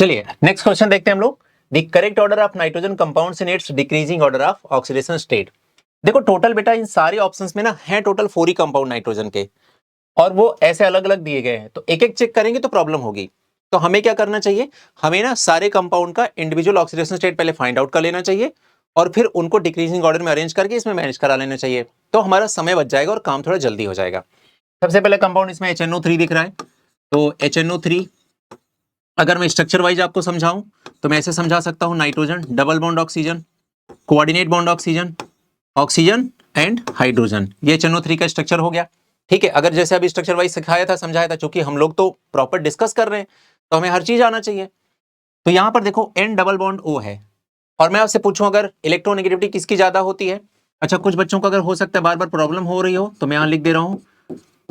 चलिए next question देखते हैं हम लोग। The correct order of nitrogen compounds in its decreasing order of oxidation state. देखो टोटल बेटा इन सारे ऑप्शंस में ना है टोटल 4 ही कंपाउंड नाइट्रोजन के, और वो ऐसे अलग अलग दिए गए हैं, तो एक एक चेक करेंगे तो प्रॉब्लम होगी। तो हमें क्या करना चाहिए, हमें ना सारे कंपाउंड का इंडिविजुअल ऑक्सीडेशन स्टेट पहले फाइंड आउट कर लेना चाहिए और फिर उनको डिक्रीजिंग ऑर्डर में अरेंज करके इसमें मैनेज करा लेना चाहिए, तो हमारा समय बच जाएगा और काम थोड़ा जल्दी हो जाएगा। सबसे पहले कंपाउंड इसमें HNO3 दिख रहा है, तो HNO3 अगर मैं स्ट्रक्चर वाइज आपको समझाऊं तो मैं ऐसे समझा सकता हूं, nitrogen double bond oxygen, coordinate bond oxygen, oxygen and hydrogen, ये HNO3 का स्ट्रक्चर हो गया। ठीक है, अगर जैसे अभी स्ट्रक्चर वाइज सिखाया था, समझाया था, क्योंकि हम लोग तो प्रॉपर डिस्कस कर रहे हैं तो हमें हर चीज आना चाहिए। तो यहां पर देखो N डबल बॉन्ड O है, और मैं आपसे पूछूं अगर इलेक्ट्रोनेगेटिविटी किसकी ज्यादा होती है। अच्छा, कुछ बच्चों को अगर हो सकता है बार बार प्रॉब्लम हो रही हो, तो मैं यहां लिख दे रहा हूं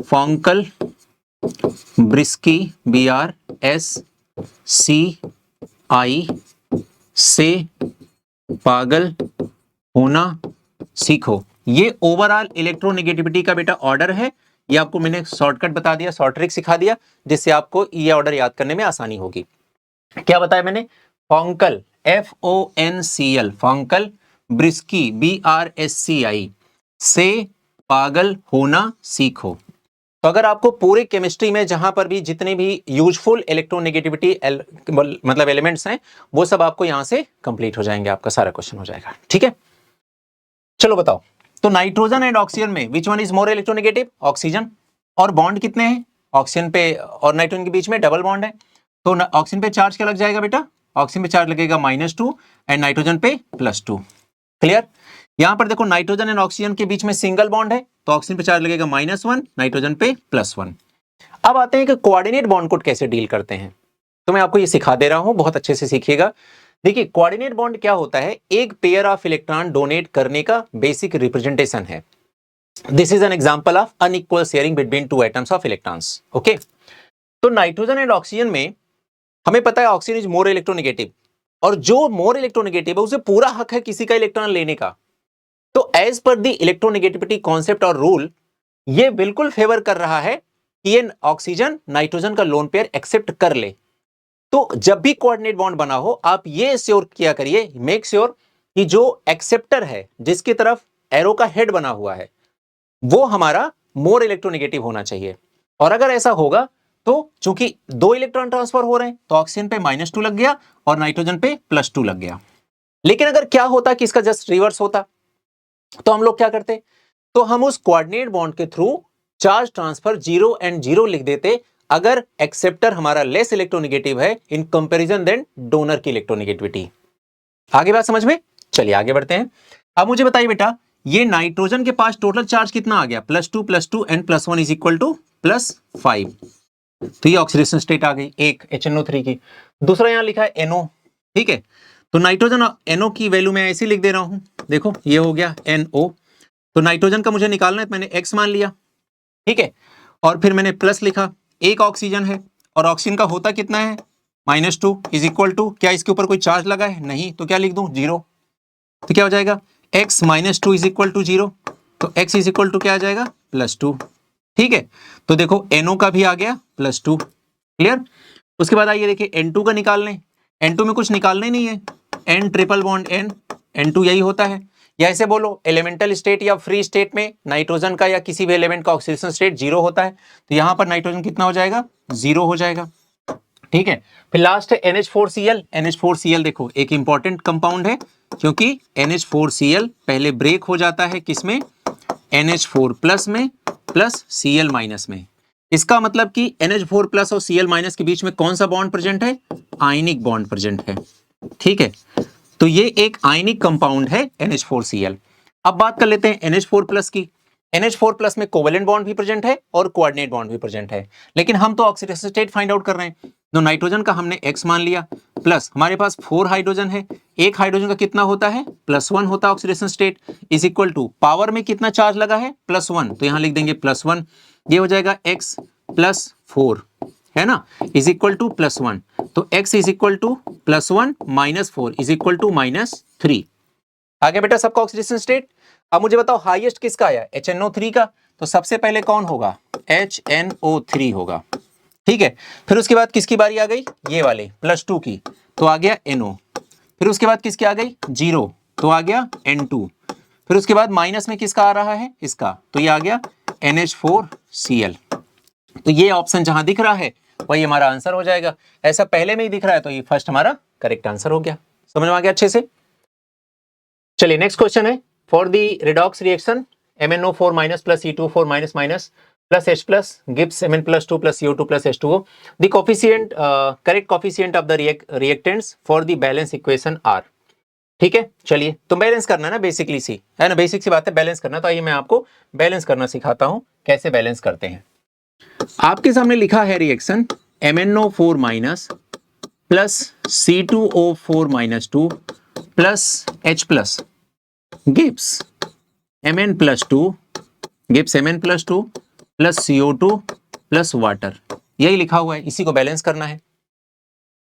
फॉन्कल ब्रिस्की BRSCI से पागल होना सीखो। ये ओवरऑल इलेक्ट्रोनेगेटिविटी का बेटा ऑर्डर है। ये आपको मैंने शॉर्टकट बता दिया, शॉर्ट ट्रिक सिखा दिया, जिससे आपको ये ऑर्डर याद करने में आसानी होगी। क्या बताया मैंने, फॉन्कल FONCL फॉन्कल ब्रिस्की BRSCI से पागल होना सीखो। तो अगर आपको पूरे केमिस्ट्री में जहां पर भी जितने भी यूजफुल इलेक्ट्रोनेगेटिविटी मतलब एलिमेंट्स हैं, वो सब आपको यहां से कंप्लीट हो जाएंगे, आपका सारा क्वेश्चन हो जाएगा। ठीक है, चलो बताओ। तो नाइट्रोजन एंड ऑक्सीजन में which one is more electronegative? Oxygen. और बॉन्ड कितने हैं ऑक्सीजन पे और नाइट्रोजन के बीच में? डबल बॉन्ड है। तो ऑक्सीजन पे चार्ज क्या लग जाएगा बेटा? ऑक्सीजन पे चार्ज लगेगा -2 एंड नाइट्रोजन पे +2। क्लियर? यहां पर देखो नाइट्रोजन एंड ऑक्सीजन के बीच में सिंगल बॉन्ड है, तो ऑक्सीजन पे चार्ज लगेगा -1, नाइट्रोजन पे +1। अब आते हैं कि कोऑर्डिनेट बॉन्ड को कैसे डील करते हैं। तो मैं आपको ये सिखा दे रहा हूं, बहुत अच्छे से सीखिएगा। देखिए कोऑर्डिनेट बॉन्ड क्या होता है, एक पेयर ऑफ इलेक्ट्रॉन डोनेट करने का बेसिक रिप्रेजेंटेशन है। This is an example of unequal sharing between two atoms of electrons. Okay, तो नाइट्रोजन एंड ऑक्सीजन में हमें पता है ऑक्सीजन इज मोर इलेक्ट्रोनेगेटिव, और जो मोर इलेक्ट्रोनेगेटिव है उसे पूरा हक है किसी का इलेक्ट्रॉन लेने का। तो as per the electronegativity concept और रूल, ये बिल्कुल फेवर कर रहा है कि ये ऑक्सीजन नाइट्रोजन का लोन पेयर एक्सेप्ट कर ले। तो जब भी कोऑर्डिनेट बॉन्ड बना हो, आप ये श्योर किया करिए, मेक श्योर कि जो एक्सेप्टर है, जिसकी तरफ एरो का हेड बना हुआ है, वो हमारा मोर इलेक्ट्रोनेगेटिव होना चाहिए। और अगर ऐसा होगा तो चूंकि 2 इलेक्ट्रॉन ट्रांसफर हो रहे हैं, तो ऑक्सीजन पे -2 लग गया और नाइट्रोजन पे +2 लग गया। लेकिन अगर क्या होता कि इसका जस्ट रिवर्स होता, तो हम लोग क्या करते, तो हम उस कोऑर्डिनेट बॉन्ड के थ्रू चार्ज ट्रांसफर 0 एंड 0 लिख देते, अगर एक्सेप्टर हमारा लेस इलेक्ट्रोनेगेटिव है इन कंपैरिजन देन डोनर की इलेक्ट्रोनेगेटिविटी। आगे बात समझ में? चलिए आगे बढ़ते हैं। अब मुझे बताइए बेटा, ये नाइट्रोजन के पास टोटल चार्ज कितना आ गया? +2 एंड +1 इज इक्वल टू +5। तो ये ऑक्सीडेशन स्टेट आ गई एक HNO3 की। दूसरा यहां लिखा है NO। ठीक है, तो नाइट्रोजन NO की वैल्यू मैं ऐसे लिख दे रहा हूं, देखो ये हो गया NO। तो नाइट्रोजन का मुझे निकालना है, तो मैंने X मान लिया। ठीक है, और फिर मैंने प्लस लिखा, एक ऑक्सीजन है और ऑक्सीजन का होता कितना है? -2 इज इक्वल टू, क्या इसके ऊपर कोई चार्ज लगा है? नहीं, तो क्या लिख दूं? 0। तो क्या हो जाएगा? X -2 is equal to 0। तो X इज इक्वल टू क्या आ जाएगा? +2। ठीक है, तो देखो NO का भी आ गया +2। क्लियर? उसके बाद आइए देखिए N2 का निकाल लें। N2 में कुछ निकालना ही नहीं है, N triple bond N, N2 यही होता है। या ऐसे बोलो, एलिमेंटल स्टेट या फ्री स्टेट में नाइट्रोजन का या किसी भी एलिमेंट का ऑक्सीडेशन स्टेट 0 होता है, तो यहां पर नाइट्रोजन कितना हो जाएगा? 0 हो जाएगा। ठीक है, फिर लास्ट है NH4Cl। NH4Cl देखो एक इंपॉर्टेंट कंपाउंड है, क्योंकि NH4Cl पहले ब्रेक हो जाता है किसमें? NH4+ में प्लस Cl- में। इसका मतलब कि NH4+ और Cl- के बीच में कौन सा बॉन्ड प्रेजेंट है? आयनिक बॉन्ड प्रेजेंट है। ठीक है, तो ये एक आयनिक कंपाउंड है NH4Cl। अब बात कर लेते हैं NH4+ की। NH4+ में कोवेलेंट बॉन्ड भी प्रेजेंट है और कोऑर्डिनेट बॉन्ड भी प्रेजेंट है, लेकिन हम तो ऑक्सीडेशन स्टेट फाइंड आउट कर रहे हैं। तो नाइट्रोजन का हमने X मान लिया, प्लस हमारे पास 4 हाइड्रोजन है, एक हाइड्रोजन का कितना होता है? +1 होता है oxidation state, is equal to power में कितना चार्ज लगा है? +1, तो यहां लिख देंगे +1। ये हो जाएगा X + 4, है ना, इज इक्वल टू +1। तो X is equal to +1 - 4 is equal to -3। आ गया बेटा सबका ऑक्सीडेशन स्टेट। अब मुझे बताओ हाईएस्ट किसका आया? HNO3 का। तो सबसे पहले कौन होगा? HNO3 होगा। ठीक है। फिर उसके बाद किसकी बारी आ गई, ये वाले +2 की, तो आ गया NO। फिर उसके बाद किसकी आ गई 0, तो आ गया N2। फिर उसके बाद माइनस में किसका आ रहा है, इसका, तो ये आ गया NH4Cl। तो ये ऑप्शन जहां दिख रहा है वही हमारा आंसर हो जाएगा। ऐसा पहले में ही दिख रहा है तो ये फर्स्ट हमारा करेक्ट आंसर हो गया। समझ में आ गया अच्छे से। चलिए नेक्स्ट क्वेश्चन है, for the redox reaction MnO4 minus plus C2O4 minus minus plus H plus gives Mn+2 plus CO2 plus H2O, the coefficient correct coefficient of the reactants for the balance equation are. ठीक है, चलिए तो balance करना है ना, basically सी है ना, basic सी बात है, बैलेंस करना। तो आइए मैं आपको बैलेंस करना सिखाता हूं, कैसे बैलेंस करते हैं। आपके सामने लिखा है reaction MnO4 minus plus C2O4 minus 2 plus H plus gives Mn+2 gives Mn+2 plus CO2 plus water, यही लिखा हुआ है, इसी को बैलेंस करना है।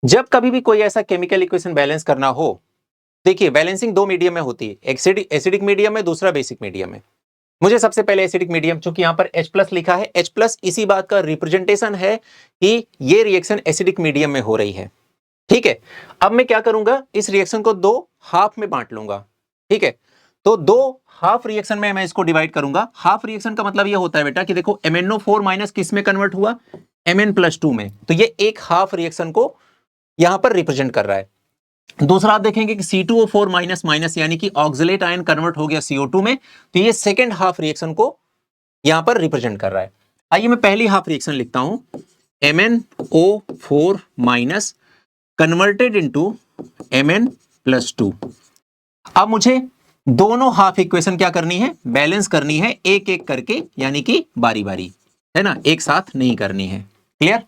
जब कभी भी कोई ऐसा केमिकल इक्वेशन बैलेंस करना हो, देखिए बैलेंसिंग दो मीडियम में होती है, एक एसिडिक मीडियम में, दूसरा बेसिक मीडियम में। मुझे सबसे पहले एसिडिक मीडियम, चूंकि यहां पर H प्लस लिखा है, H प्लस इसी बात का रिप्रेजेंटेशन है कि ये रिएक्शन एसिडिक मीडियम में हो रही है। ठीक है, अब मैं क्या करूंगा, इस रिएक्शन को दो हाफ में बांट लूंगा। ठीक है, तो दो हाफ रिएक्शन में मैं इसको डिवाइड करूंगा। हाफ रिएक्शन का मतलब ये होता है बेटा कि देखो MnO4 माइनस किस में कन्वर्ट हुआ, Mn+2 में, तो ये एक हाफ रिएक्शन को यहां पर रिप्रेजेंट कर रहा है। दूसरा आप देखेंगे कि C2O4 माइनस माइनस यानी कि ऑक्सलेट आयन कन्वर्ट हो गया CO2 में, तो ये सेकेंड हाफ रिएक्शन को यहां पर रिप्रेजेंट कर रहा है। आइए मैं पहली हाफ रिएक्शन लिखता हूं, MnO4 minus converted into Mn+2। अब मुझे दोनों हाफ इक्वेशन क्या करनी है, बैलेंस करनी है, एक एक करके, यानी कि बारी बारी, है ना, एक साथ नहीं करनी है। क्लियर?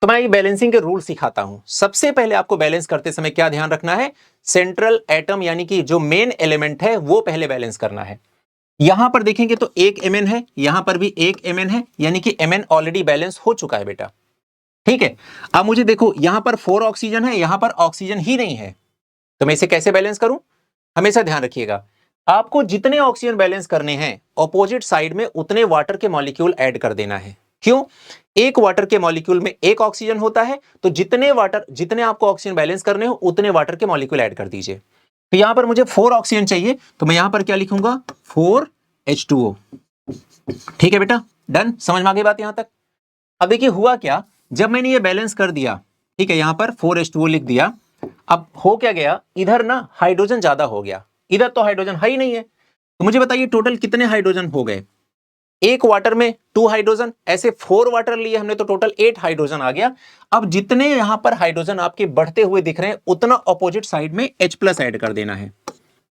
तो मैं ये बैलेंसिंग के रूल सिखाता हूं। सबसे पहले आपको बैलेंस करते समय क्या ध्यान रखना है, सेंट्रल एटम यानी कि जो मेन एलिमेंट है वो पहले बैलेंस करना है। यहां पर देखेंगे तो एक Mn है, यहां पर भी एक Mn है, यानी कि Mn ऑलरेडी बैलेंस हो चुका है बेटा। ठीक है, अब मुझे देखो यहां पर 4 ऑक्सीजन है, यहां पर ऑक्सीजन ही नहीं है, तो मैं इसे कैसे बैलेंस करूं। हमेशा ध्यान रखिएगा, आपको जितने ऑक्सीजन बैलेंस करने हैं ऑपोजिट साइड में उतने वाटर के मॉलिक्यूल ऐड कर देना है। क्यों? एक वाटर के मॉलिक्यूल में एक ऑक्सीजन होता है, तो जितने आपको ऑक्सीजन बैलेंस करने हो उतने वाटर के मॉलिक्यूल ऐड कर दीजिए। तो यहां पर मुझे 4 ऑक्सीजन चाहिए, तो मैं यहां पर क्या लिखूंगा, 4H2O। ठीक है बेटा, डन, समझ में आ गई बात यहां तक। अब देखिए हुआ क्या, जब मैंने ये बैलेंस कर दिया, ठीक है, यहां पर 4H2O लिख दिया, अब हो क्या गया, इधर ना हाइड्रोजन ज्यादा हो गया, इधर तो हाइड्रोजन है ही नहीं है। तो मुझे बताइए टोटल कितने हाइड्रोजन हो गए, एक वाटर में 2 हाइड्रोजन, ऐसे 4 वाटर लिए हमने तो टोटल 8 हाइड्रोजन आ गया। अब जितने यहां पर हाइड्रोजन आपके बढ़ते हुए दिख रहे हैं उतना ऑपोजिट साइड में H प्लस ऐड कर देना है।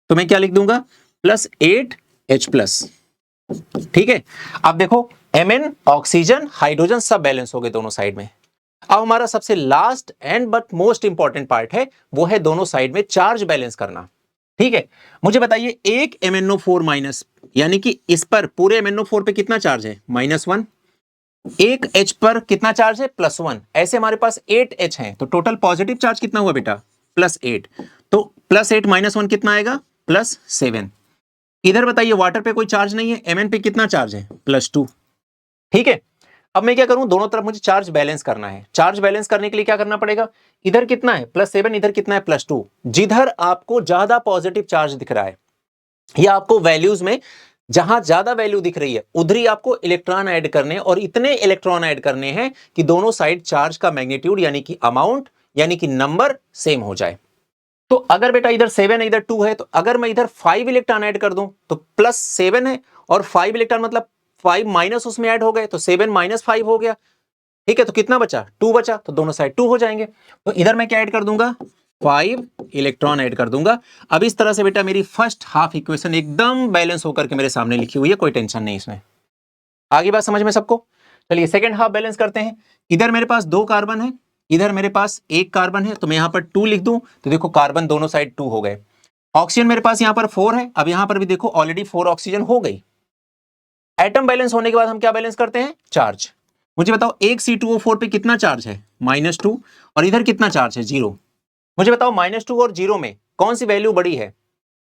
तो मैं क्या लिख दूंगा, +8H+। ठीक है, अब देखो Mn, ऑक्सीजन, हाइड्रोजन सब बैलेंस हो गए दोनों साइड में। अब हमारा सबसे last and but most important part है, वो है दोनों साइड में चार्ज बैलेंस करना। ठीक है, मुझे बताइए एक MnO4 माइनस, यानी कि इस पर पूरे MnO4 पे कितना चार्ज है, -1, एक H पर कितना चार्ज है, +1, ऐसे हमारे पास 8 H हैं, तो टोटल पॉजिटिव चार्ज कितना हुआ बेटा, +8, तो +8 -1 कितना आएगा, +7। इधर बताइए वाटर पे कोई चार्ज नहीं है, Mn पे कितना चार्ज है, +2। ठीक है, अब मैं क्या करूं, दोनों तरफ मुझे चार्ज बैलेंस करना है। चार्ज बैलेंस करने के लिए क्या करना पड़ेगा, इधर कितना है +7, इधर कितना है +2, जिधर आपको ज्यादा पॉजिटिव चार्ज दिख रहा है या आपको वैल्यूज में जहां ज्यादा वैल्यू दिख रही है उधर ही आपको इलेक्ट्रॉन ऐड करने, और इतने इलेक्ट्रॉन ऐड करने हैं कि दोनों साइड चार्ज का मैग्नीट्यूड यानी कि अमाउंट यानी कि नंबर सेम हो जाए। तो अगर बेटा इधर 7 है इधर 2 है, तो अगर मैं इधर 5 इलेक्ट्रॉन ऐड कर दूं तो +7 है और 5 इलेक्ट्रॉन मतलब 5 माइनस उसमें ऐड हो गए, तो 7 - 5 हो गया। ठीक है, तो कितना बचा, 2 बचा, तो दोनों साइड 2 हो जाएंगे। तो इधर मैं क्या ऐड कर दूंगा, 5 इलेक्ट्रॉन ऐड कर दूंगा। अब इस तरह से बेटा मेरी फर्स्ट हाफ इक्वेशन एकदम बैलेंस होकर के मेरे सामने लिखी हुई है, कोई टेंशन नहीं इसमें। आगे बात समझ में सबको। चलिए सेकंड हाफ बैलेंस करते हैं। इधर मेरे पास 2 कार्बन है, इधर मेरे पास 1 कार्बन है, तो मैं यहां पर 2 लिख दूं, तो देखो कार्बन दोनों साइड 2 हो गए। ऑक्सीजन मेरे पास यहां पर 4 है, अब यहां पर भी देखो ऑलरेडी 4 ऑक्सीजन हो गई। एटम बैलेंस होने के बाद हम क्या बैलेंस करते हैं, चार्ज। मुझे बताओ एक C2O4 पे कितना चार्ज है, -2, और इधर कितना चार्ज है, 0। मुझे बताओ -2 और 0 में कौन सी वैल्यू बड़ी है,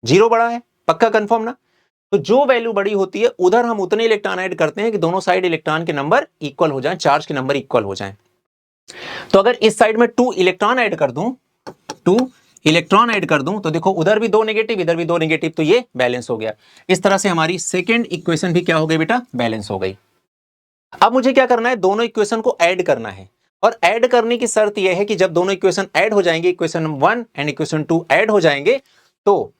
0 बड़ा है, पक्का कंफर्म ना। तो जो वैल्यू बड़ी होती है उधर हम उतने इलेक्ट्रॉन ऐड करते हैं कि दोनों साइड इलेक्ट्रॉन के नंबर इक्वल हो जाएं, चार्ज के नंबर इक्वल हो जाएं। तो अगर इस साइड में 2 इलेक्ट्रॉन ऐड कर दूं, 2 इलेक्ट्रॉन ऐड कर दूं, तो देखो उधर भी 2 नेगेटिव, इधर भी 2 नेगेटिव, तो ये बैलेंस हो गया। इस तरह से हमारी सेकेंड इक्वेशन भी क्या हो गई बेटा, बैलेंस हो गई। अब मुझे क्या करना है, दोनों इक्वेशन को ऐड करना है, और ऐड करने की शर्त यह है कि जब दोनों इक्वेशन ऐड हो जाएंगे, इक्वेशन 1 एंड इक्वेशन 2 ऐड हो जाएंगे, तो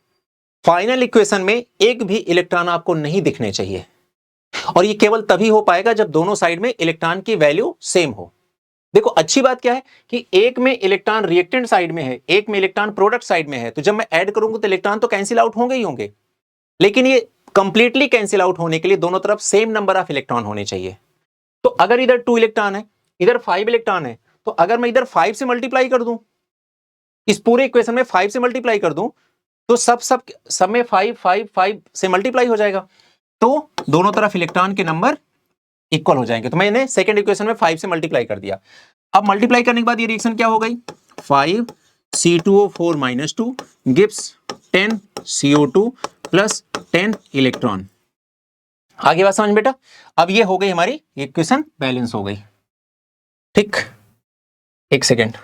फाइनल इक्वेशन में एक भी इलेक्ट्रॉन आपको नहीं दिखने चाहिए। और ये केवल तभी हो पाएगा जब दोनों साइड में इलेक्ट्रॉन की वैल्यू सेम हो। देखो अच्छी बात क्या है कि एक में इलेक्ट्रॉन रिएक्टेंट साइड में है, एक में इलेक्ट्रॉन प्रोडक्ट साइड में है, तो जब मैं ऐड करूंगा तो इलेक्ट्रॉन तो कैंसिल आउट होंगे ही होंगे, लेकिन ये कंप्लीटली कैंसिल आउट होने के लिए दोनों तरफ सेम नंबर ऑफ इलेक्ट्रॉन होने चाहिए। तो अगर इधर 2 इलेक्ट्रॉन है, इधर 5 इलेक्ट्रॉन है, तो अगर मैं इधर 5 से मल्टीप्लाई कर दूं, इस पूरे इक्वेशन में 5 से मल्टीप्लाई कर दूं, तो सब में 5 5 5 से मल्टीप्लाई हो जाएगा, तो दोनों तरफ इलेक्ट्रॉन के नंबर इक्वल हो जाएंगे। तो मैंने सेकंड इक्वेशन में 5 से मल्टीप्लाई कर दिया। अब मल्टीप्लाई करने के बाद ये रिएक्शन क्या हो गई, 5 C2O4 - 2 gives 10 CO2 plus 10 electron. आगे बात समझ बेटा। अब ये हो गई हमारी इक्वेशन बैलेंस हो गई, ठीक। एक सेकेंड,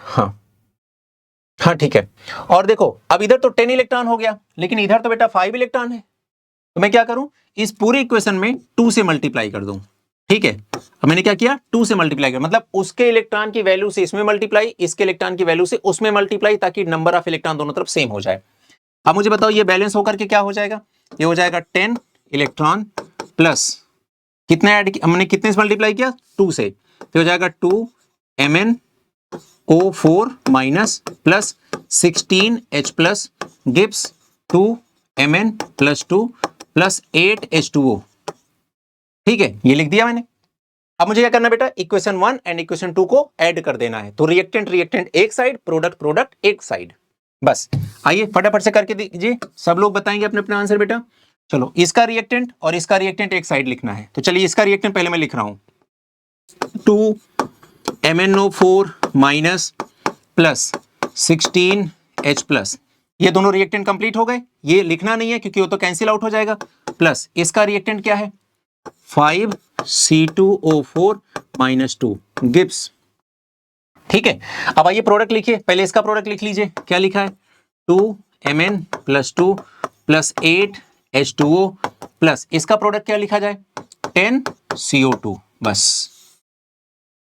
हाँ ठीक है। और देखो अब इधर तो 10 इलेक्ट्रॉन हो गया, लेकिन इधर तो बेटा 5 इलेक्ट्रॉन है, तो मैं क्या करूं, इस पूरी इक्वेशन में 2 से मल्टीप्लाई कर दूं, ठीक है। अब मैंने क्या किया, 2 से मल्टीप्लाई कर, मतलब उसके इलेक्ट्रॉन की वैल्यू से इसमें मल्टीप्लाई, इसके इलेक्ट्रॉन की वैल्यू से उसमें मल्टीप्लाई, ताकि नंबर ऑफ इलेक्ट्रॉन दोनों तरफ सेम हो जाए। अब मुझे बताओ ये बैलेंस होकर के क्या हो जाएगा, ये हो जाएगा 10 इलेक्ट्रॉन प्लस कितना ऐड, हमने कितने से मल्टीप्लाई किया, 2 से, तो हो जाएगा 2 MnO4 minus plus 16H plus gives 2 Mn plus 2 plus 8 H2O, ठीक है, ये लिख दिया मैंने। अब मुझे क्या करना बेटा, इक्वेशन 1 एंड इक्वेशन 2 को ऐड कर देना है, तो रिएक्टेंट एक साइड, प्रोडक्ट एक साइड, बस। आइए फटाफट से करके दीजिए, सब लोग बताएंगे अपने अपने आंसर बेटा। चलो इसका रिएक्टेंट और इसका रिएक्टेंट एक साइड लिखना है, तो चलिए इसका रिएक्टेंट पहले मैं लिख रहा हूं, 2 MnO4 minus plus 16H plus, ये दोनों रिएक्टेंट कंप्लीट हो गए, ये लिखना नहीं है क्योंकि वो तो कैंसिल आउट हो जाएगा, प्लस इसका रिएक्टेंट क्या है, 5 C2O4 - 2 गिव्स, ठीक है। अब आइए प्रोडक्ट लिखिए, पहले इसका प्रोडक्ट लिख लीजिए, क्या लिखा है, 2 Mn plus 2 plus 8 H2O plus इसका प्रोडक्ट क्या लिखा जाए, 10 CO2, बस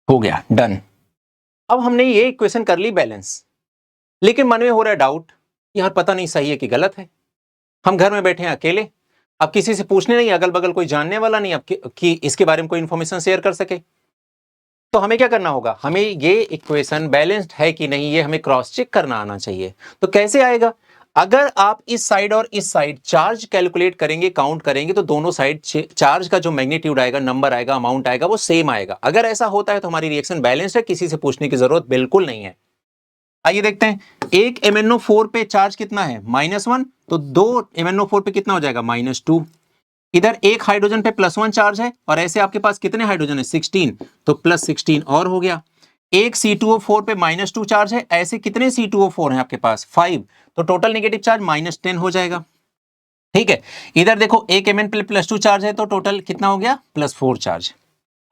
हो गया, डन। अब हमने ये इक्वेशन कर ली बैलेंस, लेकिन मन में हो रहा है डाउट, यार पता नहीं सही है कि गलत है। हम घर में बैठे हैं अकेले, अब किसी से पूछने नहीं, अगल बगल कोई जानने वाला नहीं अब कि इसके बारे में कोई इंफॉर्मेशन शेयर कर सके, तो हमें क्या करना होगा, हमें ये इक्वेशन बैलेंस्ड है कि नहीं ये हमें क्रॉस चेक करना आना चाहिए। तो कैसे आएगा, अगर आप इस साइड और इस साइड चार्ज कैलकुलेट करेंगे, काउंट करेंगे, तो दोनों साइड चार्ज का जो मैग्नीट्यूड आएगा, नंबर आएगा, अमाउंट आएगा, वो सेम आएगा। अगर ऐसा होता है तो हमारी रिएक्शन बैलेंस्ड है, किसी से पूछने की जरूरत बिल्कुल नहीं है। आइए देखते हैं, एक MnO4 पे चार्ज कितना है, -1, तो 2 MnO4 पे कितना हो जाएगा, -2। इधर एक हाइड्रोजन पे +1 चार्ज है, और ऐसे आपके पास कितने हाइड्रोजन है, 16, तो +16 और हो गया। एक C2O4 पे -2 चार्ज है, ऐसे कितने C2O4 हैं आपके पास, 5, तो टोटल नेगेटिव चार्ज -10 हो जाएगा, ठीक है। इधर देखो एक Mn पे +2 चार्ज है, तो टोटल कितना हो गया, +4 चार्ज।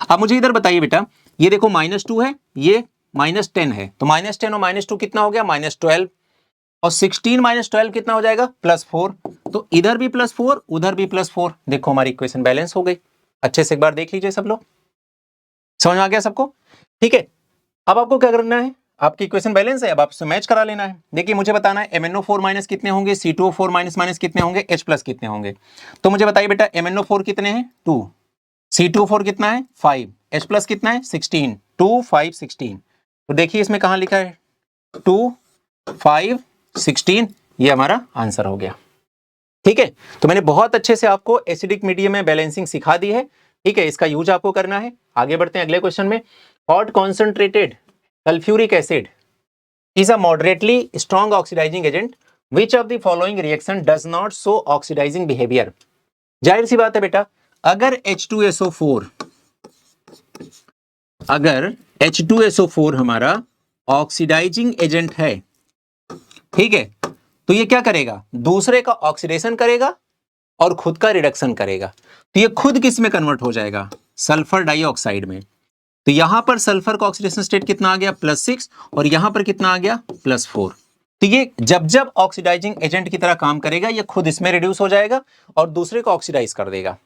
अब मुझे इधर बताइए बेटा, ये देखो -2 है, ये -10 है, तो -10 और -2 कितना हो गया, -12, और 16 - 12 कितना हो जाएगा, +4, तो इधर भी +4, उधर भी +4। देखो हमारी इक्वेशन बैलेंस हो गई। अच्छे से एक बार देख लीजिए सब लोग, समझ में आ गया सबको, ठीक है। अब आपको क्या करना है, आपकी इक्वेशन बैलेंस है, अब आपसे मैच करा लेना है। देखिए मुझे बताना है MnO4 माइनस कितने होंगे, C2O4 माइनस कितने होंगे, H+ कितने होंगे। तो मुझे बताइए बेटा, MnO4 कितने हैं, 2, C2O4 कितना है, 5, H+ कितना है, 16, 2 5 16। तो देखिए इसमें कहां लिखा है, 2 5 16, ये हमारा आंसर हो गया, ठीक है। तो मैंने बहुत अच्छे से आपको एसिडिक मीडियम में बैलेंसिंग सिखा दी है, ठीक है। इसका यूज आपको करना है। आगे बढ़ते हैं अगले क्वेश्चन में। Hot concentrated sulphuric acid is a moderately strong oxidising agent, which of the following reaction does not show oxidising behaviour. जाहिर सी बात है बेटा, अगर H2SO4 हमारा ऑक्सीडाइजिंग एजेंट है, ठीक है, तो ये क्या करेगा, दूसरे का ऑक्सीडेशन करेगा और खुद का रिडक्शन करेगा। तो ये खुद किस में कन्वर्ट हो जाएगा, सल्फर डाइऑक्साइड में। तो यहां पर सल्फर का ऑक्सीडेशन स्टेट कितना आ गया +6 और यहां पर कितना आ गया +4। तो ये जब जब ऑक्सीडाइजिंग एजेंट की तरह काम करेगा ये खुद इसमें रिड्यूस हो जाएगा और दूसरे को ऑक्सीडाइज कर देगा।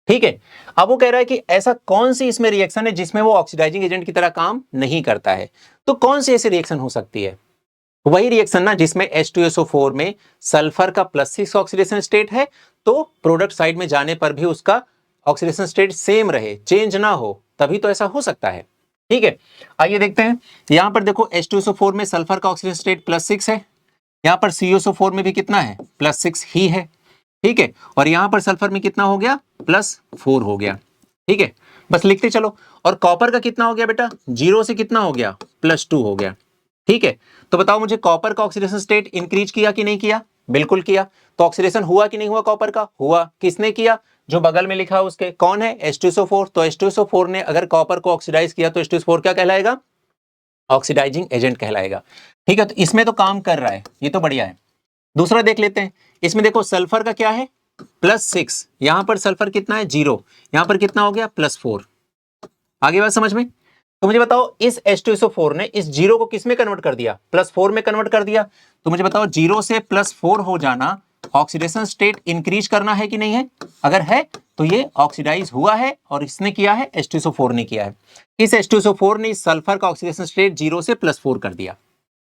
ठीक है, अब वो कह रहा है कि ऐसा कौन सी इसमें रिएक्शन है जिसमें वो ऑक्सीडाइजिंग एजेंट की तरह काम नहीं करता है। तो कौन सी ऐसी रिएक्शन हो सकती है? वही रिएक्शन ना जिसमें H2SO4 में सल्फर का +6 ऑक्सीडेशन स्टेट है, तो प्रोडक्ट साइड में जाने पर भी उसका ऑक्सीडेशन स्टेट सेम रहे, चेंज ना हो, तभी तो ऐसा हो सकता है। ठीक है, आइए देखते हैं। यहां पर देखो H2SO4 में सल्फर का ऑक्सीडेशन स्टेट +6 है, यहां पर CuSO4 में भी कितना है +6 ही है। ठीक है, और यहां पर सल्फर में कितना हो गया +4 हो गया। ठीक है, बस लिखते चलो। और कॉपर का कितना हो गया बेटा, 0 से कितना हो गया +2 हो गया। ठीक है, तो बताओ मुझे कॉपर का ऑक्सीडेशन स्टेट इंक्रीज किया कि नहीं किया? बिल्कुल किया। तो ऑक्सीडेशन हुआ कि नहीं हुआ कॉपर का? हुआ। किसने किया? जो बगल में लिखा है उसके, कौन है? H2SO4। तो H2SO4 ने अगर कॉपर को ऑक्सीडाइज किया तो H2SO4 क्या कहलाएगा? ऑक्सीडाइजिंग एजेंट कहलाएगा। ठीक है, तो इसमें तो काम कर रहा है, ये तो बढ़िया है। दूसरा देख लेते हैं। इसमें देखो सल्फर का क्या है +6, यहां पर सल्फर कितना है 0, यहां पर कितना हो गया +4। आगे बात समझ में? तो मुझे बताओ इस H2SO4 ने इस 0 को किस में कन्वर्ट कर दिया? +4 में कन्वर्ट कर दिया। तो मुझे बताओ 0 से +4 हो जाना ऑक्सीडेशन स्टेट इंक्रीज करना है कि नहीं है? अगर है तो ये ऑक्सीडाइज हुआ है और इसने किया है H2SO4 ने किया है। इस H2SO4 ने इस सल्फर का ऑक्सीडेशन स्टेट 0 से +4 कर दिया।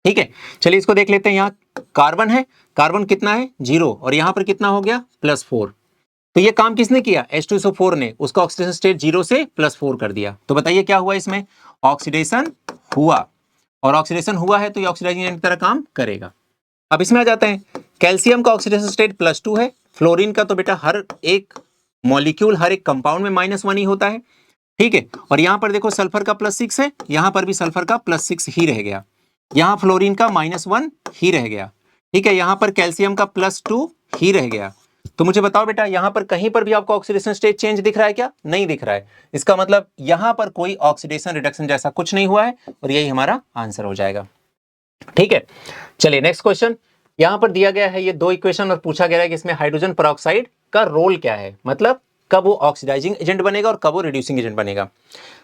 ठीक है, चलिए इसको देख लेते हैं। यहाँ कार्बन है, कार्बन कितना है 0 और यहां पर कितना हो गया +4। तो ये काम किसने किया? H2SO4 ने उसका ऑक्सीडेशन स्टेट 0 से +4 कर दिया। तो बताइए क्या हुआ इसमें? ऑक्सीडेशन हुआ, और ऑक्सीडेशन हुआ है तो ये ऑक्सीडाइजिंग एजेंट की तरह काम करेगा। अब इसमें आ जाते हैं। कैल्शियम का ऑक्सीडेशन स्टेट +2 है, फ्लोरीन का तो बेटा हर एक मॉलिक्यूल हर एक कंपाउंड में -1 ही होता है। ठीक है, और यहां पर देखो सल्फर का +6 है, यहां पर भी सल्फर का +6 ही रह गया, यहां फ्लोरीन का -1 ही रह गया। ठीक है, यहां पर कैल्शियम का +2 ही रह गया। तो मुझे बताओ बेटा यहां पर कहीं पर भी आपको ऑक्सीडेशन स्टेट चेंज दिख रहा है क्या? नहीं दिख रहा है। इसका मतलब यहां पर कोई ऑक्सीडेशन रिडक्शन जैसा कुछ नहीं हुआ है और यही हमारा आंसर हो जाएगा। ठीक है, चलिए नेक्स्ट क्वेश्चन। यहां पर दिया गया है ये 2 इक्वेशन और पूछा गया है कि इसमें हाइड्रोजन पेरोक्साइड का रोल क्या है, मतलब कब वो ऑक्सीडाइजिंग एजेंट बनेगा और कब वो रिड्यूसिंग एजेंट बनेगा।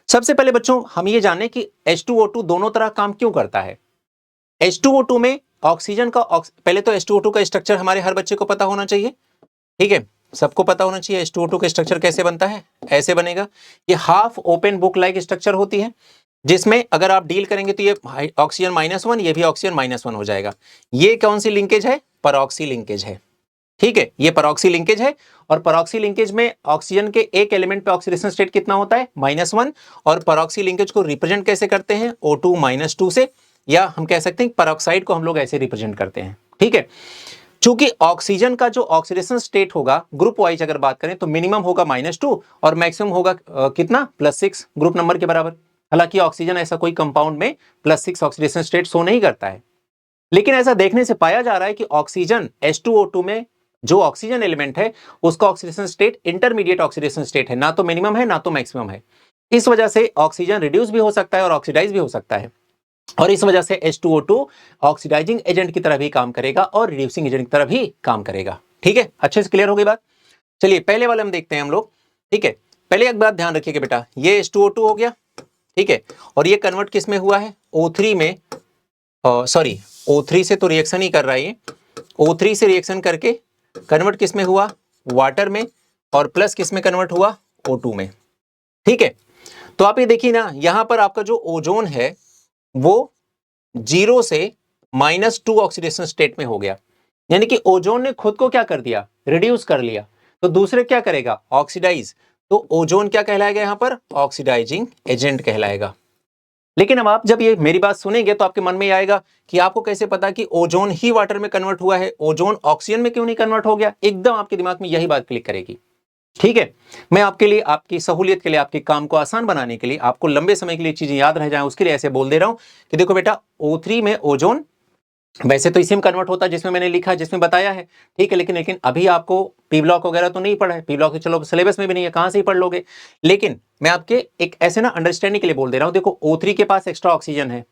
सबसे पहले बच्चों हम ये जाने कि H2O2 दोनों तरह काम क्यों करता है। H2O2 में ऑक्सीजन का पहले तो H2O2 का स्ट्रक्चर हमारे हर बच्चे को पता होना चाहिए। ठीक है, सबको पता होना चाहिए H2O2 का स्ट्रक्चर कैसे बनता है। ऐसे बनेगा, ये half open book like structure होती है, जिसमें अगर आप डील करेंगे तो ये ऑक्सीजन -1, ये भी ऑक्सीजन -1 हो जाएगा। ये कौन सी लिंकेज है? परऑक्सी लिंकेज है। ठीक है, ये परऑक्सी लिंकेज है, और परऑक्सी लिंकेज में ऑक्सीजन के एक एलिमेंट पे ऑक्सीडेशन स्टेट कितना होता है -1, और परऑक्सी लिंकेज को रिप्रेजेंट कैसे करते हैं O2 -2 से, या हम कह सकते हैं परऑक्साइड को हम लोग ऐसे रिप्रेजेंट करते हैं। ठीक है, चूंकि ऑक्सीजन का जो ऑक्सीडेशन स्टेट होगा ग्रुप वाइज अगर बात करें तो मिनिमम होगा -2 और मैक्सिमम होगा कितना +6 ग्रुप नंबर के बराबर। हालांकि ऑक्सीजन ऐसा कोई कंपाउंड में +6 ऑक्सीडेशन स्टेट शो नहीं करता है, लेकिन ऐसा देखने से पाया जा रहा है कि ऑक्सीजन H2O2 में जो ऑक्सीजन एलिमेंट है उसका oxidation state intermediate oxidation state है, ना तो मिनिमम है ना तो मैक्सिमम है। इस वजह से ऑक्सीजन रिड्यूस भी हो सकता है और ऑक्सीडाइज भी हो सकता है, और इस वजह से H2O2 ऑक्सीडाइजिंग एजेंट की तरह भी काम करेगा और रिड्यूसिंग एजेंट की तरह भी काम करेगा। ठीक है, अच्छे से क्लियर हो गई बात। चलिए पहले वाले हम देखते हैं हम लोग। ठीक है, पहले एक बात ध्यान रखिएगा बेटा, ये H2O2 हो गया। ठीक है, और ये कन्वर्ट किस में हुआ है? O3 में, सॉरी O3 से तो रिएक्शन ही कर रहा है ये, O3 से रिएक्शन करके कन्वर्ट किस में हुआ? वाटर में, और प्लस किस में कन्वर्ट हुआ? O2 में। ठीक है, तो आप ये देखिए ना, यहां पर आपका जो ओजोन है वो 0 से -2 ऑक्सीडेशन स्टेट में हो गया, यानी कि ओजोन ने खुद को क्या कर दिया? रिड्यूस कर लिया। तो दूसरे क्या करेगा? ऑक्सीडाइज। तो ओजोन क्या कहलाएगा यहां पर? ऑक्सीडाइजिंग एजेंट कहलाएगा। लेकिन अब आप जब ये मेरी बात सुनेंगे तो आपके मन में आएगा कि आपको कैसे पता कि ओजोन ही वाटर में कन्वर्ट हुआ है, ओजोन ऑक्सीजन में क्यों नहीं कन्वर्ट हो गया? एकदम आपके दिमाग में यही बात क्लिक करेगी। ठीक है, मैं आपके लिए, आपकी सहूलियत के लिए, आपके काम को आसान बनाने के लिए, आपको लंबे समय के लिए चीजें याद रह जाएं उसके लिए ऐसे बोल दे रहा हूं कि देखो बेटा O3 में ओजोन वैसे तो इसी में कन्वर्ट होता है जिसमें मैंने लिखा, जिसमें बताया है। ठीक है, लेकिन अभी आपको पी ब्लॉक वगैरह तो नहीं पढ़ा है, पी ब्लॉक तो चलो सिलेबस में भी नहीं है, कहां से ही पढ़ लोगे। लेकिन मैं आपके एक ऐसे ना अंडरस्टैंडिंग के लिए बोल दे रहा हूं। देखो O3 के पास एक्स्ट्रा ऑक्सीजन है,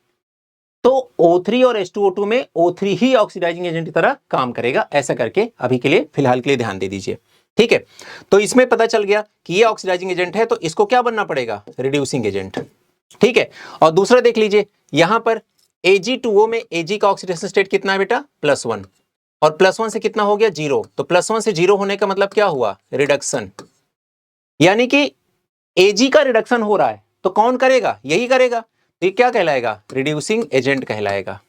तो O3 और H2O2 में O3 ही ऑक्सीडाइजिंग एजेंट की तरह काम करेगा। ऐसा करके अभी के लिए फिलहाल के लिए ध्यान दे दीजिए। ठीक है, तो इसमें पता चल गया कि ये ऑक्सीडाइजिंग एजेंट है, तो इसको क्या बनना पड़ेगा? Reducing agent. ठीक है। और दूसरा देख लीजिए, यहां पर Ag2O में Ag का ऑक्सीडेशन स्टेट कितना है बेटा, +1, और +1 से कितना हो गया, 0। तो +1 से 0 होने का मतलब क्या हुआ, रिडक्शन, यानी कि Ag का रिडक्शन हो रहा है, तो कौन करेगा, यही करेगा, तो ये क्या कहलाएगा, रिड्यूसिंग एजेंट कहलाएगा।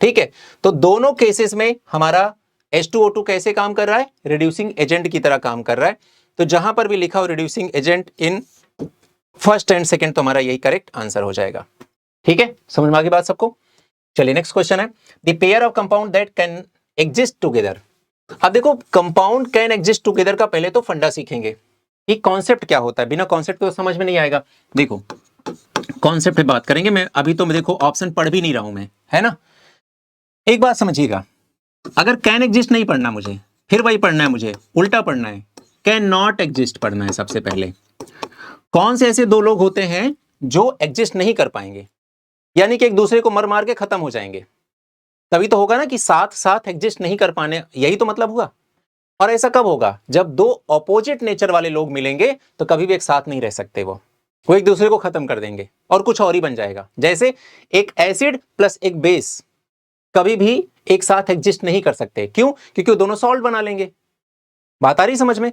ठीक है, तो दोनों केसेस में हमारा H2O2 कैसे काम कर रहा है, रिड्यूसिंग एजेंट की तरह काम कर रहा है। तो जहां पर भी लिखा हो reducing agent in first and second, तो हमारा यही करेक्ट आंसर हो जाएगा। ठीक है, समझ में आ गई बात सबको। चलिए नेक्स्ट क्वेश्चन है, the pair of compound that can exist together. अब देखो, कंपाउंड कैन एग्जिस्ट टुगेदर का पहले तो फंडा सीखेंगे कि कॉन्सेप्ट क्या होता है, बिना कॉन्सेप्ट तो समझ में नहीं आएगा। देखो कॉन्सेप्ट पे बात करेंगे, मैं अभी तो देखो ऑप्शन पढ़ भी नहीं रहा हूं मैं, है ना। एक बात समझिएगा, अगर कैन एग्जिस्ट नहीं पढ़ना मुझे, फिर वही पढ़ना है, मुझे उल्टा पढ़ना है, कैन नॉट एग्जिस्ट पढ़ना है सबसे पहले। कौन से ऐसे दो लोग होते हैं जो एग्जिस्ट नहीं कर पाएंगे, यानी कि एक दूसरे को मर मार के खत्म हो जाएंगे, तभी तो होगा ना कि साथ साथ एग्जिस्ट नहीं कर पाने, यही तो मतलब हुआ। और ऐसा कब होगा, जब दो ऑपोजिट नेचर वाले लोग मिलेंगे तो कभी भी एक साथ नहीं रह सकते, वो एक दूसरे को खत्म कर देंगे और कुछ और ही बन जाएगा। जैसे एक एसिड प्लस एक बेस कभी भी एक साथ एग्जिस्ट नहीं कर सकते, क्यों, क्योंकि वो दोनों सॉल्ट बना लेंगे। बात आ रही समझ में।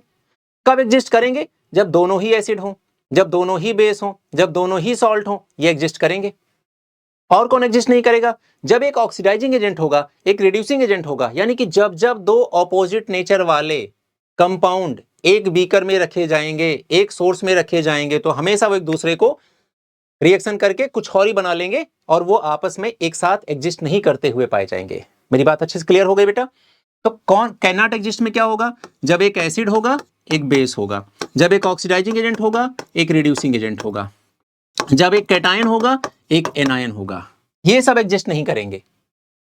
कब एग्जिस्ट करेंगे, जब दोनों ही एसिड हो, जब दोनों ही बेस हो, जब दोनों ही सॉल्ट हो, ये एग्जिस्ट करेंगे। और कौन एग्जिस्ट नहीं करेगा, जब एक ऑक्सीडाइजिंग एजेंट होगा, एक रिड्यूसिंग एजेंट होगा, यानी कि जब जब दो ऑपोजिट नेचर वाले कंपाउंड एक बीकर में रखे जाएंगे, एक सोर्स में रखे जाएंगे, तो हमेशा वो एक दूसरे को रिएक्शन करके कुछ और ही बना लेंगे और वो आपस में एक साथ एग्जिस्ट नहीं करते हुए पाए जाएंगे। मेरी बात अच्छे से क्लियर हो गई बेटा। तो कौन कैन नॉट एग्जिस्ट में क्या होगा, जब एक एसिड होगा, एक बेस होगा, जब एक ऑक्सीडाइजिंग एजेंट होगा, एक रिड्यूसिंग एजेंट होगा, जब एक कैटायन होगा, एक एनायन होगा, ये सब एग्जिस्ट नहीं करेंगे।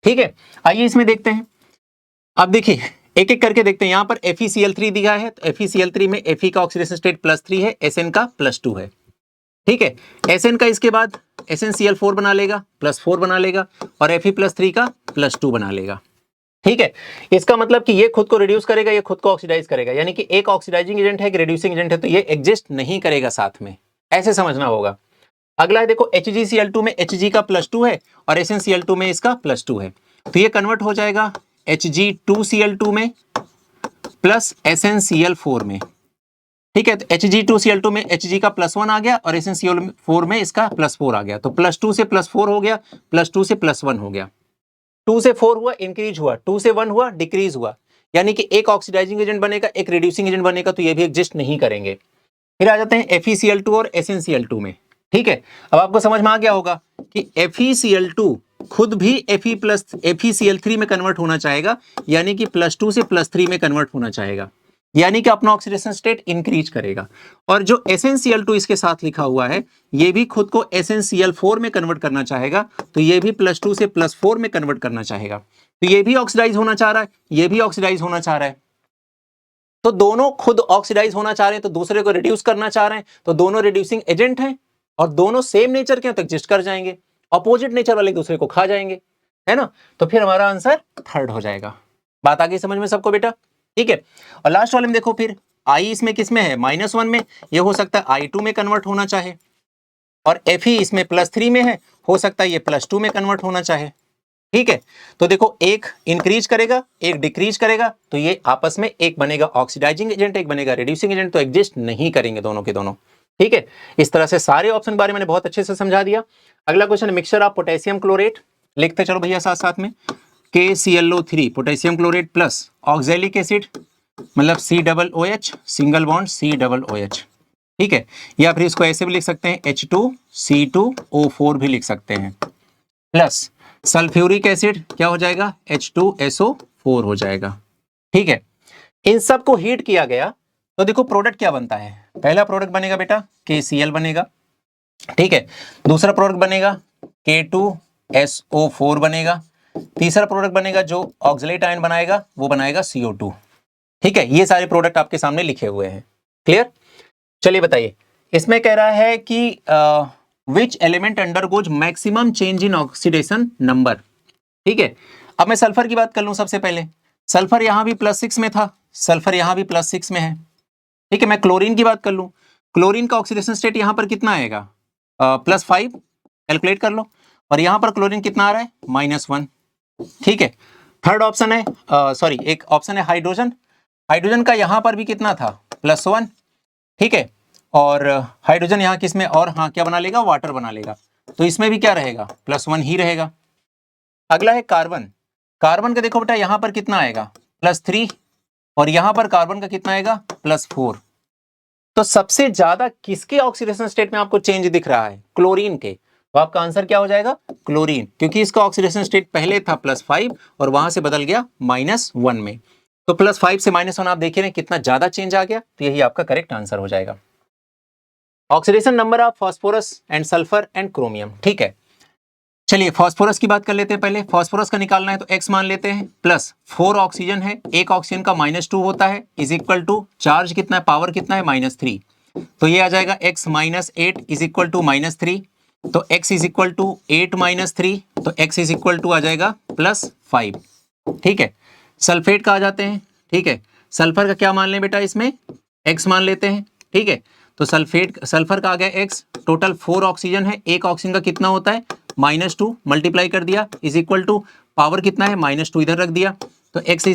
ठीक है, आइए इसमें देखते हैं। अब देखिए एक एक करके देखते हैं। यहां पर FeCl3 दिया है, तो FeCl3 में Fe का ऑक्सीडेशन स्टेट +3 है, Sn का +2 है। ठीक है, Sn का इसके बाद SnCl4 बना लेगा, +4 बना लेगा, और Fe+3 का +2 बना लेगा। ठीक है, इसका मतलब कि ये खुद को रिड्यूस करेगा, ये खुद को ऑक्सीडाइज करेगा, यानी कि एक ऑक्सीडाइजिंग एजेंट है, एक रिड्यूसिंग एजेंट है, तो ये एग्जिस्ट नहीं करेगा साथ में, ऐसे समझना होगा। अगला है देखो, HgCl2 में Hg का +2 है और SnCl2 में इसका +2 है, तो ये कन्वर्ट हो जाएगा Hg2Cl2 में प्लस SnCl4 में। ठीक है, तो Hg2Cl2 में Hg का +1 आ गया और SnCl4 में इसका +4 आ गया, तो +2 से +4 हो गया, +2 से +1 हो गया, 2 से 4 हुआ इंक्रीज हुआ, 2 से 1 हुआ डिक्रीज हुआ, यानी कि एक ऑक्सीडाइजिंग एजेंट बनेगा, एक रिड्यूसिंग एजेंट बनेगा, तो ये भी एग्जिस्ट नहीं करेंगे। फिर आ जाते हैं FeCl2 और SnCl2 में। ठीक है, अब आपको समझ में आ गया होगा कि FeCl2 खुद भी FeCl3 में कन्वर्ट होना चाहेगा, यानी कि +2 से +3 में कन्वर्ट होना चाहेगा, यानी कि अपना ऑक्सीडेशन स्टेट इंक्रीज करेगा। और जो SnCl2 इसके साथ लिखा हुआ है, ये भी खुद को SnCl4 में कन्वर्ट करना चाहेगा, तो ये भी +2 से +4 में कन्वर्ट करना चाहेगा, तो ये भी ऑक्सीडाइज होना चाह रहा है, ये भी ऑक्सीडाइज होना चाह रहा है, तो दोनों खुद ऑक्सीडाइज होना चाह रहे हैं, तो दूसरे को रिड्यूस करना चाह रहे हैं, तो दोनों रिड्यूसिंग एजेंट हैं और दोनों सेम नेचर के हैं, तो एग्जिस्ट कर जाएंगे। अपोजिट नेचर वाले दूसरे को खा जाएंगे, है ना, तो फिर हमारा आंसर थर्ड हो जाएगा। बात आ गई समझ में सबको बेटा। ठीक है, और लास्ट वाले में देखो, फिर I इसमें किस में है, -1 में, ये हो सकता है I2 में कन्वर्ट होना चाहे, और Fe इसमें +3 में है, हो सकता है ये +2 में कन्वर्ट होना चाहे। ठीक है, तो देखो एक इंक्रीज करेगा, एक डिक्रीज करेगा, तो ये आपस में एक बनेगा ऑक्सीडाइजिंग एजेंट, एक बनेगा रिड्यूसिंग एजेंट, तो एग्जिस्ट नहीं करेंगे दोनों के दोनों। ठीक है, इस तरह से सारे ऑप्शन के बारे में मैंने बहुत अच्छे से समझा दिया। अगला question, mixture of potassium chlorate, लिखते चलो भैया साथ साथ में, KClO3 potassium chlorate plus oxalic acid, मतलब COOH सिंगल बॉन्ड COOH। ठीक है, या फिर इसको ऐसे भी लिख सकते हैं H2C2O4 भी लिख सकते हैं, प्लस सल्फ्यूरिक एसिड क्या हो जाएगा, H2SO4 हो जाएगा। ठीक है, इन सब को हीट किया गया तो देखो प्रोडक्ट क्या बनता है। पहला प्रोडक्ट बनेगा बेटा KCl बनेगा, ठीक है, दूसरा प्रोडक्ट बनेगा K2SO4 बनेगा, तीसरा प्रोडक्ट बनेगा जो ऑक्सलेट आयन बनाएगा वो बनाएगा CO2। ठीक है, ये सारे प्रोडक्ट आपके सामने लिखे हुए हैं, क्लियर। चलिए बताइए, इसमें कह रहा है कि which element undergoes maximum change in oxidation number. ठीक है, अब मैं सल्फर की बात कर लूं सबसे पहले। सल्फर यहां भी +6 में था, सल्फर यहां भी +6 में है। ठीक है, मैं क्लोरीन की बात कर लूं, क्लोरीन का ऑक्सीडेशन स्टेट यहां पर कितना आएगा, +5, कैलकुलेट कर लो। और यहाँ पर क्लोरीन कितना आ रहा है, -1। ठीक है, थर्ड ऑप्शन है सॉरी एक ऑप्शन है हाइड्रोजन। हाइड्रोजन का यहाँ पर भी कितना था, +1। ठीक है, और हाइड्रोजन यहाँ किसमें, और हाँ क्या बना लेगा, वाटर बना लेगा, तो इसमें भी क्या रहेगा, +1 ही रहेगा। अगला है कार्बन। कार्बन का देखो बेटा यहाँ पर कितना आएगा, +3, और यहाँ पर कार्बन का कितना आएगा, +4। तो सबसे ज्यादा किसके ऑक्सीडेशन स्टेट में आपको चेंज दिख रहा है, क्लोरीन के। तो आपका आंसर क्या हो जाएगा, क्लोरीन, क्योंकि इसका ऑक्सीडेशन स्टेट पहले था +5 और वहां से बदल गया -1 में। तो +5 से -1 आप देखिए ना कितना ज्यादा चेंज आ गया, तो यही आपका करेक्ट आंसर हो जाएगा। Oxidation number of phosphorus and sulphur and chromium. ठीक है, चलिए फास्फोरस की बात कर लेते हैं। पहले फास्फोरस का निकालना है तो x मान लेते हैं, +4 ऑक्सीजन है, एक ऑक्सीजन का -2 होता है, इज इक्वल टू चार्ज कितना है, पावर कितना है, -3। तो ये आ जाएगा x -8 इज इक्वल टू -3। तो x इज इक्वल टू 8 -3, तो x इज इक्वल टू आ जाएगा +5। ठीक है, सल्फेट का आ जाते हैं। ठीक है, सल्फर का क्या मान लें बेटा, इसमें x मान लेते हैं। ठीक है, तो सल्फर का आ गया x, टोटल 4 ऑक्सीजन है, एक ऑक्सीजन का कितना होता है, -2, मल्टीप्लाई कर दिया, इज इक्वल टू पावर कितना है, -2 इधर रख दिया, तो x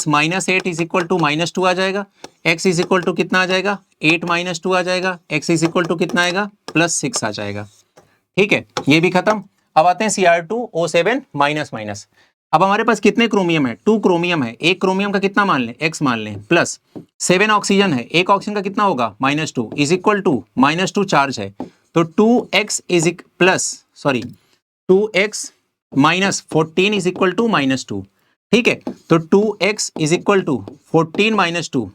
-8 इज इक्वल टू -2 आ जाएगा, x इज इक्वल टू कितना आ जाएगा, 8 -2 आ जाएगा, x इज इक्वल टू कितना आएगा, +6 आ जाएगा। ठीक है, ये भी खत्म। अब आते हैं Cr2O7 माइनस। अब हमारे पास कितने क्रोमियम है, 2 क्रोमियम है, एक क्रोमियम का कितना मान लें, x मान लें, +7 ऑक्सीजन है, एक ऑक्सीजन का कितना होगा, -2 इज इक्वल टू -2 चार्ज है, तो 2x -14 इज इक्वल टू -2। ठीक है, तो 2x इज इक्वल टू 14 -2,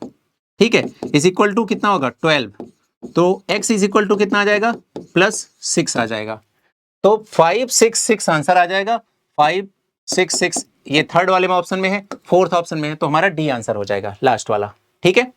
ठीक है, इज इक्वल टू कितना होगा, 12। तो x इज इक्वल टू कितना आ जाएगा, +6 आ जाएगा। तो 566 आंसर आ जाएगा, 566। ये थर्ड वाले में ऑप्शन में है, फोर्थ ऑप्शन में है, तो हमारा डी आंसर हो जाएगा, लास्ट वाला। ठीक है।